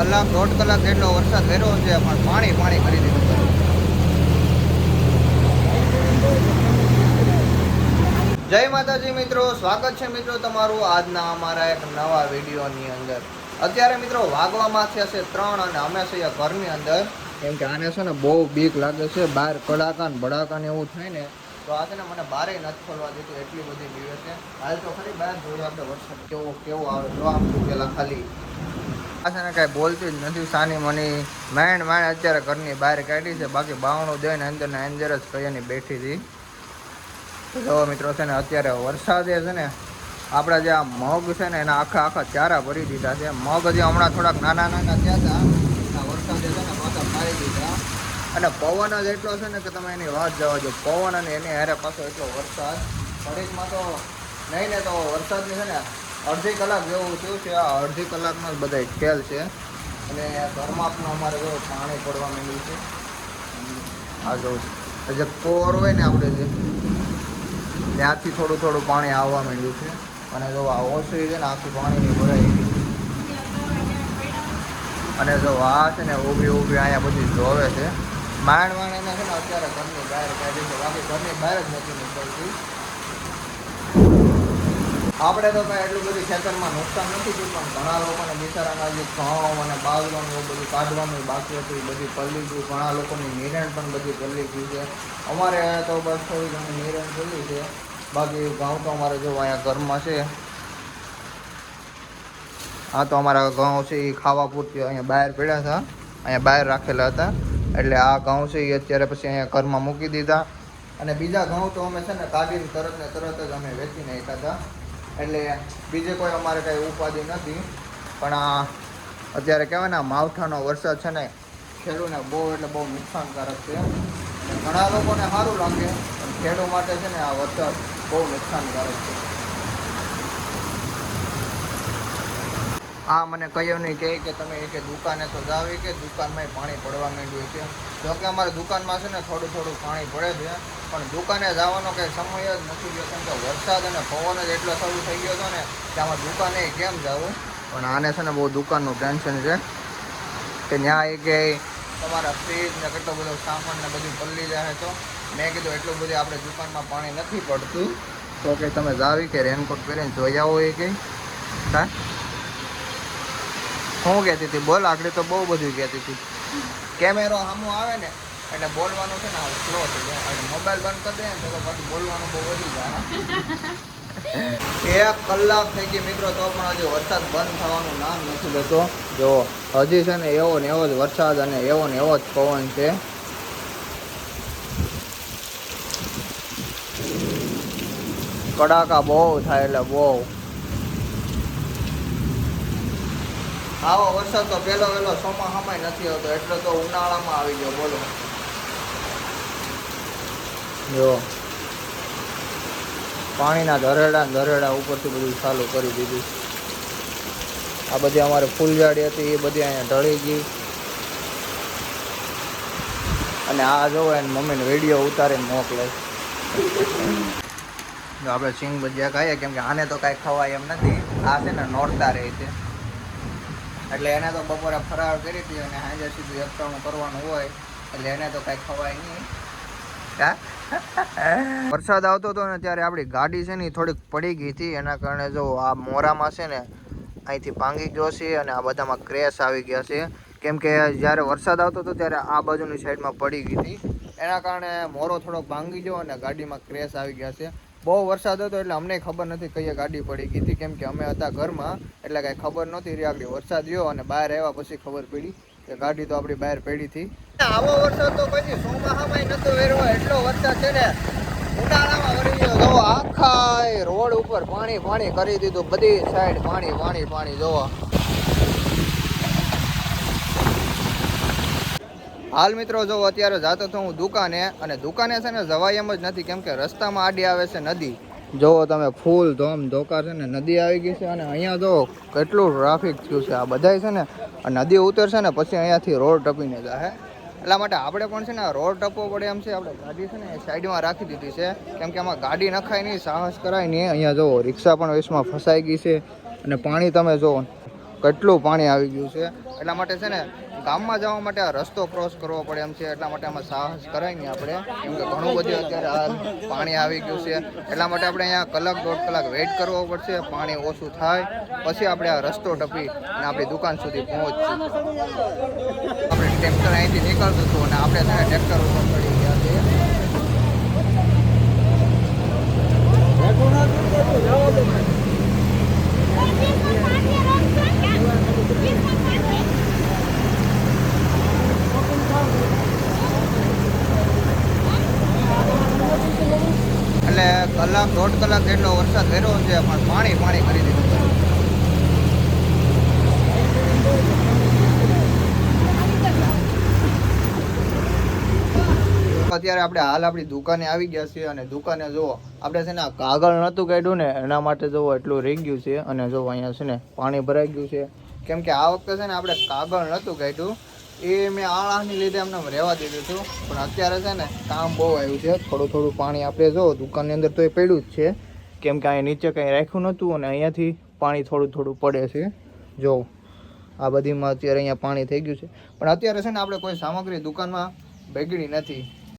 કલાક દોઢ કલાક જેટલો વરસાદ વેરો છે પણ પાણી પાણી કરી દીધું છે. જય માતાજી મિત્રો, સ્વાગત છે મિત્રો તમારું આજના અમારા એક નવા વિડીયોની અંદર. અત્યારે મિત્રો વાગવામાં થયા છે 3 અને અમે છીએ ઘરની અંદર, કેમ કે આને છે ને બહુ બીક લાગે છે. બહાર કડાકા ને બડાકા ને એવું થાય ને તો આ છે ને મને બહાર નથી ખોલવા દીધું, એટલી બધી બીવે છે. હાલ તો ખરી બહાર જોયું આપણે વરસાદ કેવો આવે. જો આમ પેલા ખાલી આ છે ને કાંઈ બોલતી જ નથી. સાની મની માંડ અત્યારે ઘરની બહાર કાઢી છે, બાકી બાવણું દઈને અંદર ને અંદર જ કયાની બેઠી હતી. જો મિત્રો છે ને અત્યારે વરસાદે છે ને આપણા જે આ મગ છે ને એના આખા ચારા ભરી દીધા છે. મગ હજી હમણાં થોડાક નાના થયા હતા, વરસાદે છે ને પાછા પાડી દીધા. અને પવન જ એટલો છે ને કે તમે એની વાત જવા દો. પવન અને એની હારે પાછો એટલો વરસાદ ઘડીકમાં તો નહીં ને તો વરસાદની છે ને અડધી કલાક જેવું થયું છે. આ અડધી કલાકનો જ બધા ખેલ છે. અને ઘરમાં પણ અમારે જો પાણી પડવા માંડ્યું છે. આ જો જે કોર હોય ને આપણે જે ત્યાંથી થોડું પાણી આવવા માંડ્યું છે. અને જો આ ઓસરી છે ને આખી પાણીની ભરાઈ ગઈ. અને જો આ છે ને ઊભી અહીંયા બધી જોવે છે. માંડ એને છે ને અત્યારે ઘરની બહાર કાઢી છે, બાકી ઘરની બહાર જ નથી નીકળતી. આપણે તો કાંઈ એટલું બધું ખેતરમાં નુકસાન નથી થયું, પણ ઘણા લોકોને બિચારાના જે ઘઉં અને બાજવાનું એવું બધું કાઢવાનું બાકી હતું એ બધી પલ્લી ગયું. ઘણા લોકોની નિરણ પણ બધી પલ્લી ગઈ છે. અમારે તો બસ થોડી ઘણી નિરણ પલ્લી છે, બાકી ઘઉં તો અમારે જો અહીંયા ઘરમાં છે. આ તો અમારા ઘઉં છે એ ખાવા પૂરતી અહીંયા બહાર પડ્યા હતા, અહીંયા બહાર રાખેલા હતા. એટલે આ ઘઉં છે એ અત્યારે પછી અહીંયા ઘરમાં મૂકી દીધા. અને બીજા ઘઉં તો અમે છે ને કાઢીને તરત જ અમે વેચી નાખ્યા હતા. એટલે બીજે કોઈ અમારે કાંઈ ઉપાધિ નથી. પણ આ અત્યારે કહેવાય ને માવઠાનો વરસાદ છે ને ખેડૂને બહુ નુકસાનકારક છે. ઘણા લોકોને સારું લાગે, પણ ખેડૂત માટે છે ને આ વરસાદ બહુ નુકસાનકારક છે. આ મને કહ્યું નહીં કે તમે કે દુકાને તો જાવ કે દુકાનમાં પાણી પડવા માંડ્યું છે. જોકે અમારી દુકાનમાં છે ને થોડું પાણી પડે છે, પણ દુકાને જવાનો કંઈ સમય જ નથી ગયો, કેમ કે વરસાદ અને પવન જ એટલો શરૂ થઈ ગયો હતો ને કે આમાં દુકાને કેમ જવું. પણ આને છે ને બહુ દુકાનનું ટેન્શન છે કે ત્યાં કે તમારા ફ્રીજ ને કેટલો બધો સામાન ને બધું પલ્લી જાય. તો મેં કીધું એટલું બધું આપણે દુકાનમાં પાણી નથી પડતું, તો કે તમે જાવી કે રેનકોટ પહેરીને જોઈ આવો એ કંઈ. હા શું કહેતી હતી બોલ? આગળ તો બહુ બધું કહેતી હતી. કેમેરો સામો આવે ને એટલે બોલવાનું છે ને સ્લો થઈ જાય, અને મોબાઈલ બંધ કરી દે ને તો પાછું બોલવાનું બહુ વધી જાય. 1 કલાક થઈ ગઈ મિત્રો, તો પણ હજી વરસાદ બંધ થવાનું નામ નથી લેતો. જો હજી છે ને એવો ને એવો જ વરસાદ અને એવો ને એવો જ પવન છે. કડાકા બહુ થાય એટલે બહુ. આવો વરસાદ તો પહેલો ચોમાસામાં નથી આવતો, એટલે તો ઉનાળામાં આવી ગયો. બોલો જો પાણીના ધરેડા ઉપરથી બધું ચાલુ કરી દીધું. આ બધી અમારે ફૂલઝાડી હતી એ બધી અહીંયા ઢળી ગઈ. અને આ જોવો એને મમ્મીને વિડીયો ઉતારીને મોકલે. આપણે સિંગ ભજીયા ખાઈએ, કેમ કે આને તો કાંઈ ખવાય એમ નથી. આ છે ને નોરતા રહે છે, એટલે એને તો બપોરે ફરાર કરી હતી અને સાંજે સીધું એકટાણું કરવાનું હોય, એટલે એને તો કાંઈ ખવાય નહીં. વરસાદ આવતો હતો ને ત્યારે આપણી ગાડી છે ને થોડીક પડી ગઈ હતી. એના કારણે જો આ મોરામાં છે ને અહીંથી ભાંગી ગયો છે અને આ બધામાં ક્રેશ આવી ગયા છે. કેમ કે જ્યારે વરસાદ આવતો હતો ત્યારે આ બાજુની સાઈડમાં પડી ગઈ હતી, એના કારણે મોરો થોડોક ભાંગી ગયો અને ગાડીમાં ક્રેશ આવી ગયા છે. બહુ વરસાદ હતો એટલે અમને ખબર નથી કઈ ગાડી પડી ગઈ હતી, કેમ કે અમે હતા ઘરમાં એટલે કાંઈ ખબર નહોતી રહી. આગળ વરસાદ ગયો અને બહાર આવ્યા પછી ખબર પડી કે ગાડી તો આપણી બહાર પડી હતી. આવો વરસાદ તો પછી ચોમાસામાં નતો વેરવો, એટલો વરસાદ છે ને ઉનાળામાં વળી ગયો. જો આખા રોડ ઉપર પાણી કરી દીધું, બધી સાઈડ પાણી જોવા. હાલ મિત્રો જો અત્યારે જાતો તો હું દુકાને, અને દુકાને છે ને જવાય એમ જ નથી, કેમ કે રસ્તામાં આડી આવે છે નદી. જોવો તમે ફૂલ ધોકાર છે ને નદી આવી ગઈ છે. અને અહીંયા જો કેટલું ટ્રાફિક થયું છે. આ બધાય છે ને નદી ઉતરશે ને પછી અહીંયાથી રોડ ટપીને જાય, એટલા માટે આપણે પણ છે ને રોડ ટપવો પડે એમ છે. આપણે ગાડી છે ને એ સાઈડમાં રાખી દીધી છે, કેમ કે આમાં ગાડી નખાય નહીં, સાહસ કરાય નહીં. અહીંયા જો રિક્ષા પણ વેસમાં ફસાઈ ગઈ છે. અને પાણી તમે જુઓ કેટલું પાણી આવી ગયું છે. એટલા માટે છે ને ગામમાં જવા માટે આ રસ્તો ક્રોસ કરવો પડે એમ છે. એટલા માટે આમાં સાહસ કરાય નહીં આપણે, કેમ કે ઘણું બધું અત્યારે હાલ પાણી આવી ગયું છે. એટલા માટે આપણે અહીંયા કલાક 1.5 કલાક વેઇટ કરવો પડશે, પાણી ઓછું થાય પછી આપણે આ રસ્તો ટપી અને આપણી દુકાન સુધી પહોંચશું. આપણે ટ્રેક્ટર અહીંથી નીકળતું હતું અને આપણે છે ને ટ્રેક્ટર ઉપર ચડી ગયા છીએ. એટલે કલાક 1.5 કલાક જેટલો વરસાદ વેરો છે, પણ પાણી કરી દીધું છે. અત્યારે આપણે હાલ આપણી દુકાને આવી ગયા છીએ અને દુકાને જુઓ આપણે છે ને આ કાગળ નહોતું કાઢ્યું ને એના માટે જુઓ એટલું રહી ગયું છે. અને જુઓ અહીંયા છે ને પાણી ભરાઈ ગયું છે, કેમ કે આ વખતે છે ને આપણે કાગળ નહોતું કાઢ્યું, એ મેં આળાની લીધે એમને રહેવા દીધું હતું. પણ અત્યારે છે ને કામ બહુ આવ્યું છે. થોડું પાણી આપણે જો દુકાનની અંદર તો એ પડ્યું જ છે, કેમ કે અહીંયા નીચે કંઈ રાખ્યું નહોતું અને અહીંયાથી પાણી થોડું પડે છે. જો આ બધીમાં અત્યારે અહીંયા પાણી થઈ ગયું છે. પણ અત્યારે છે ને આપણે કોઈ સામગ્રી દુકાનમાં બગડી નથી.